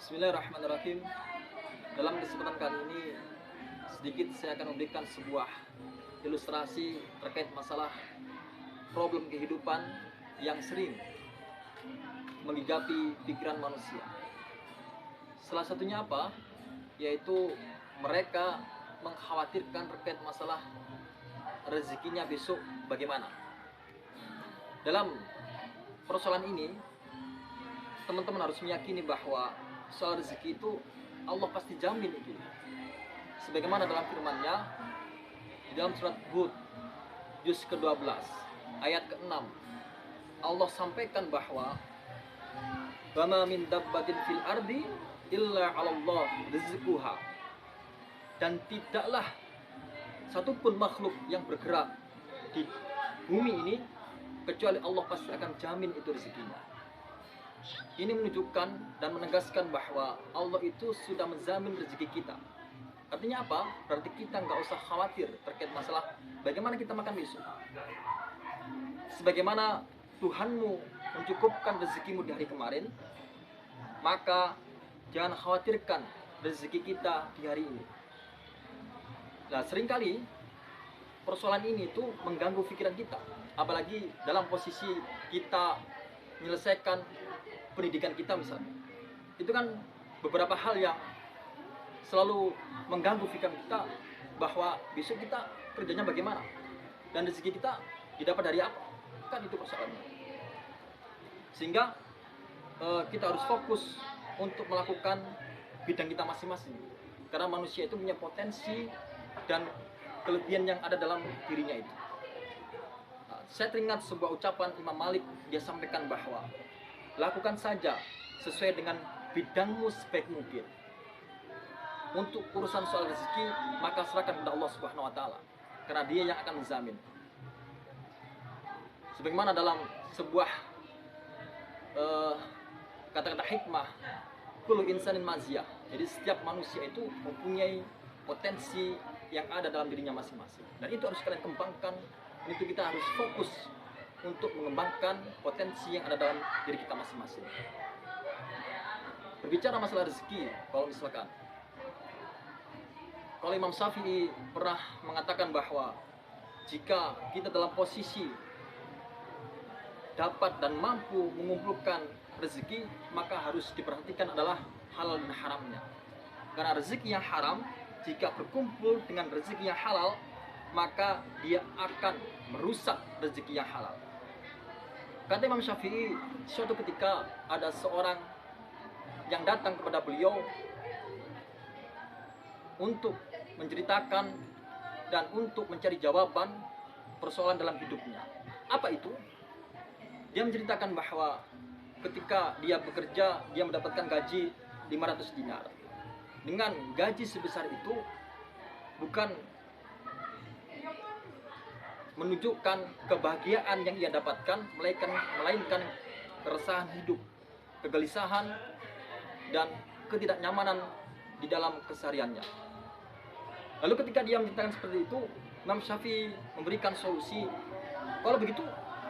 Bismillahirrahmanirrahim. Dalam kesempatan kali ini sedikit saya akan memberikan sebuah ilustrasi terkait masalah problem kehidupan yang sering menghijapi pikiran manusia. Salah satunya apa? Yaitu mereka mengkhawatirkan terkait masalah rezekinya besok bagaimana. Dalam persoalan ini, teman-teman harus meyakini bahwa soal rezeki itu Allah pasti jamin itu. Sebagaimana dalam firman-Nya di dalam surat Hud juz ke-12 ayat ke-6, Allah sampaikan bahwa "Wama min dabbatin fil ardi illa 'alallah rizquha." Dan tidaklah satupun makhluk yang bergerak di bumi ini kecuali Allah pasti akan jamin itu rezekinya. Ini menunjukkan dan menegaskan bahwa Allah itu sudah menjamin rezeki kita. Artinya apa? Berarti kita nggak usah khawatir terkait masalah bagaimana kita makan besok. Sebagaimana Tuhanmu mencukupkan rezekimu di hari kemarin, maka jangan khawatirkan rezeki kita di hari ini. Nah, seringkali persoalan ini tuh mengganggu pikiran kita, apalagi dalam posisi kita menyelesaikan pendidikan kita misalnya. Itu kan beberapa hal yang selalu mengganggu pikiran kita bahwa besok kita kerjanya bagaimana dan rezeki kita didapat dari apa, kan itu persoalannya. Sehingga kita harus fokus untuk melakukan bidang kita masing-masing, karena manusia itu punya potensi dan kelebihan yang ada dalam dirinya itu. Saya teringat sebuah ucapan Imam Malik, dia sampaikan bahwa lakukan saja sesuai dengan bidangmu sebaik mungkin. Untuk urusan soal rezeki, maka serahkan kepada Allah Subhanahu wa taala, karena Dia yang akan menjamin. Sebagaimana dalam sebuah kata-kata hikmah, kullu insanin maziyah. Jadi setiap manusia itu mempunyai potensi yang ada dalam dirinya masing-masing. Dan itu harus kalian kembangkan. Itu kita harus fokus untuk mengembangkan potensi yang ada dalam diri kita masing-masing. Berbicara masalah rezeki, kalau Imam Syafi'i pernah mengatakan bahwa jika kita dalam posisi dapat dan mampu mengumpulkan rezeki, maka harus diperhatikan adalah halal dan haramnya. Karena rezeki yang haram, jika berkumpul dengan rezeki yang halal, maka dia akan merusak rezeki yang halal. Kata Imam Syafi'i, suatu ketika ada seorang yang datang kepada beliau untuk menceritakan dan untuk mencari jawaban persoalan dalam hidupnya. Apa itu? Dia menceritakan bahwa ketika dia bekerja, dia mendapatkan gaji 500 dinar. Dengan gaji sebesar itu bukan menunjukkan kebahagiaan yang ia dapatkan, melainkan keresahan hidup, kegelisahan, dan ketidaknyamanan di dalam kesehariannya. Lalu ketika dia menceritakan seperti itu, Imam Syafi'i memberikan solusi. Kalau begitu,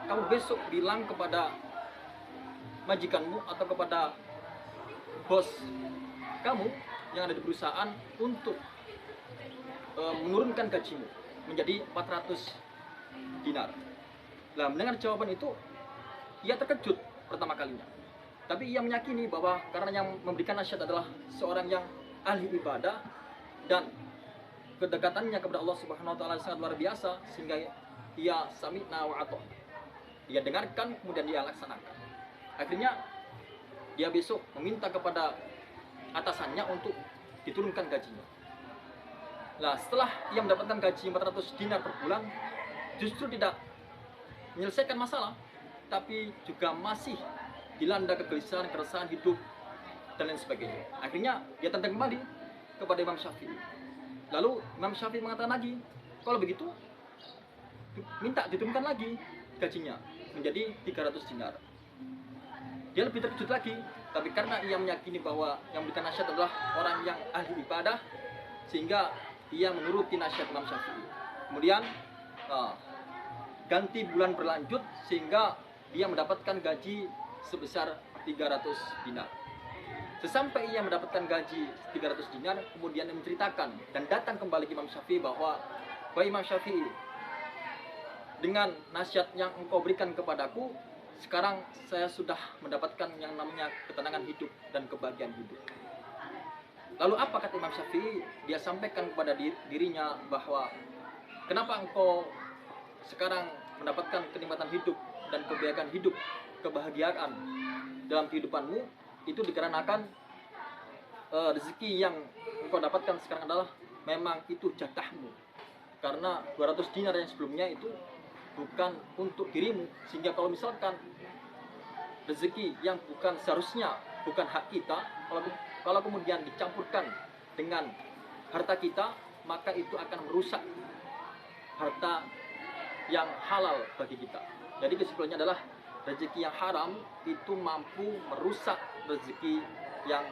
kamu besok bilang kepada majikanmu atau kepada bos kamu yang ada di perusahaan untuk menurunkan gajimu menjadi 400 dinar. Nah, mendengar jawaban itu, ia terkejut pertama kalinya. Tapi ia meyakini bahwa karena yang memberikan nasihat adalah seorang yang ahli ibadah dan kedekatannya kepada Allah Subhanahu wa taala sangat luar biasa, sehingga ia sami'na wa ata'na. Dia dengarkan, kemudian dia laksanakan. Akhirnya dia besok meminta kepada atasannya untuk diturunkan gajinya. Nah, setelah ia mendapatkan gaji 400 dinar per bulan, justru tidak menyelesaikan masalah, tapi juga masih dilanda kegelisahan, keresahan hidup, dan lain sebagainya. Akhirnya dia tantang kembali kepada Imam Syafi'i. Lalu Imam Syafi'i mengatakan lagi, kalau begitu minta diturunkan lagi gajinya menjadi 300 dinar. Dia lebih terkejut lagi, tapi karena ia meyakini bahwa yang memberikan nasihat adalah orang yang ahli ibadah, sehingga ia menuruti nasihat Imam Syafi'i. Kemudian ganti bulan berlanjut sehingga dia mendapatkan gaji sebesar 300 dinar. Sesampai ia mendapatkan gaji 300 dinar, kemudian ia menceritakan dan datang kembali ke Imam Syafi'i bahwa, "Wahai Imam Syafi'i, dengan nasihat yang engkau berikan kepadaku, sekarang saya sudah mendapatkan yang namanya ketenangan hidup dan kebahagiaan hidup." Lalu apa kata Imam Syafi'i? Dia sampaikan kepada dirinya bahwa, "Kenapa engkau sekarang mendapatkan kenikmatan hidup dan kebahagiaan dalam kehidupanmu? Itu dikarenakan rezeki yang engkau dapatkan sekarang adalah memang itu jatahmu. Karena 200 dinar yang sebelumnya itu bukan untuk dirimu, sehingga kalau misalkan rezeki yang bukan seharusnya, bukan hak kita, kalau kemudian dicampurkan dengan harta kita, maka itu akan merusak harta yang halal bagi kita." Jadi kesimpulannya adalah rezeki yang haram itu mampu merusak rezeki yang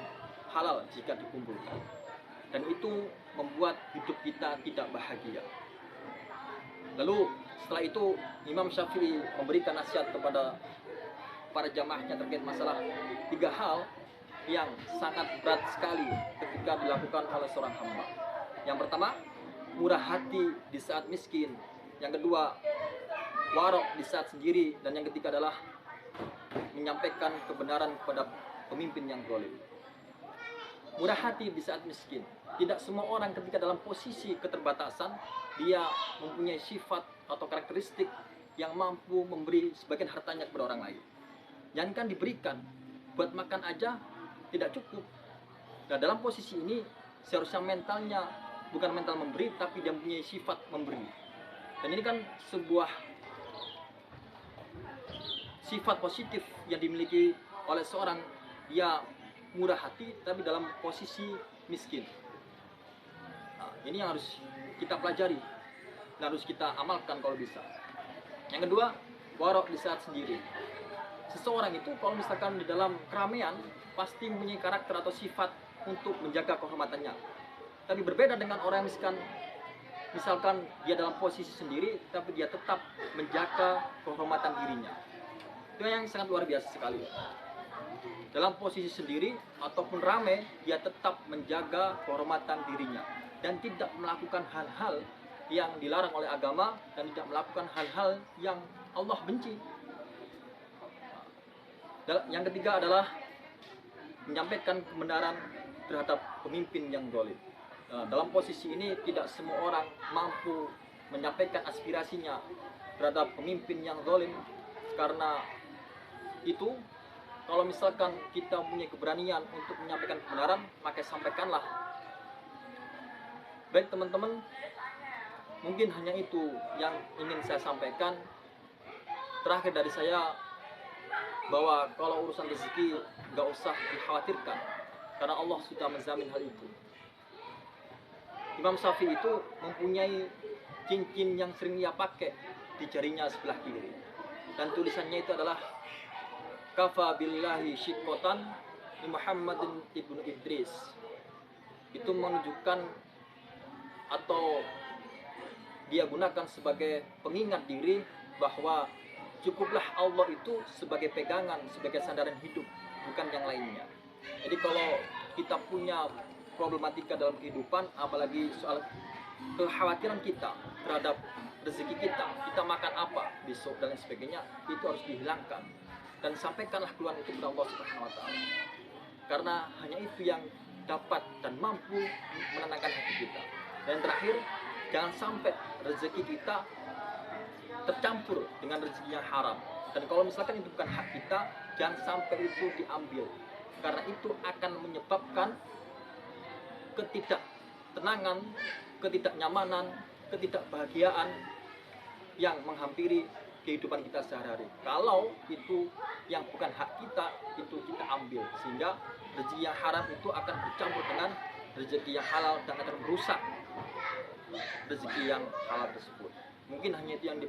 halal jika dikumpulkan, dan itu membuat hidup kita tidak bahagia. Lalu setelah itu Imam Syafi'i memberikan nasihat kepada para jamaahnya terkait masalah 3 hal yang sangat berat sekali ketika dilakukan oleh seorang hamba. Yang pertama, murah hati di saat miskin. Yang kedua, warok di saat sendiri. Dan yang ketiga adalah menyampaikan kebenaran kepada pemimpin yang zalim. Murah hati di saat miskin. Tidak semua orang ketika dalam posisi keterbatasan dia mempunyai sifat atau karakteristik yang mampu memberi sebagian hartanya kepada orang lain. Yang kan diberikan buat makan aja tidak cukup. Nah, dalam posisi ini seharusnya mentalnya bukan mental memberi, tapi dia mempunyai sifat memberi. Dan ini kan sebuah sifat positif yang dimiliki oleh seorang, dia murah hati tapi dalam posisi miskin. Nah, ini yang harus kita pelajari dan harus kita amalkan kalau bisa. Yang kedua, warok di saat sendiri. Seseorang itu kalau misalkan di dalam keramaian pasti mempunyai karakter atau sifat untuk menjaga kehormatannya. Tapi berbeda dengan orang yang misalkan dia dalam posisi sendiri tapi dia tetap menjaga kehormatan dirinya. Itu yang sangat luar biasa sekali. Dalam posisi sendiri ataupun ramai, dia tetap menjaga kehormatan dirinya dan tidak melakukan hal-hal yang dilarang oleh agama dan tidak melakukan hal-hal yang Allah benci. Yang ketiga adalah menyampaikan kebenaran terhadap pemimpin yang zalim. Dalam posisi ini tidak semua orang mampu menyampaikan aspirasinya terhadap pemimpin yang zalim. Karena itu, kalau misalkan kita punya keberanian untuk menyampaikan kebenaran, maka sampaikanlah. Baik teman-teman, mungkin hanya itu yang ingin saya sampaikan. Terakhir dari saya, bahwa kalau urusan rezeki gak usah dikhawatirkan, karena Allah sudah menjamin hal itu. Imam Syafi'i itu mempunyai cincin yang sering ia pakai di jarinya sebelah kiri, dan tulisannya itu adalah "Kafa billahi syiqqatan li Muhammadin ibnu Idris." Itu menunjukkan atau dia gunakan sebagai pengingat diri bahwa cukuplah Allah itu sebagai pegangan, sebagai sandaran hidup, bukan yang lainnya. Jadi kalau kita punya problematika dalam kehidupan, apalagi soal kekhawatiran kita terhadap rezeki kita makan apa besok dan lain sebagainya, itu harus dihilangkan dan sampaikanlah keluhan itu kepada Allah Subhanahu wa taala. Karena hanya itu yang dapat dan mampu menenangkan hati kita. Dan terakhir, jangan sampai rezeki kita tercampur dengan rezeki yang haram. Dan kalau misalkan itu bukan hak kita, jangan sampai itu diambil, karena itu akan menyebabkan ketidaktenangan, ketidaknyamanan, ketidakbahagiaan yang menghampiri kehidupan kita sehari-hari. Kalau itu yang bukan hak kita, itu kita ambil, sehingga rezeki yang haram itu akan bercampur dengan rezeki yang halal dan akan merusak rezeki yang halal tersebut. Mungkin hanya itu yang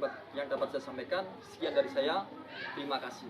dapat saya sampaikan. Sekian dari saya. Terima kasih.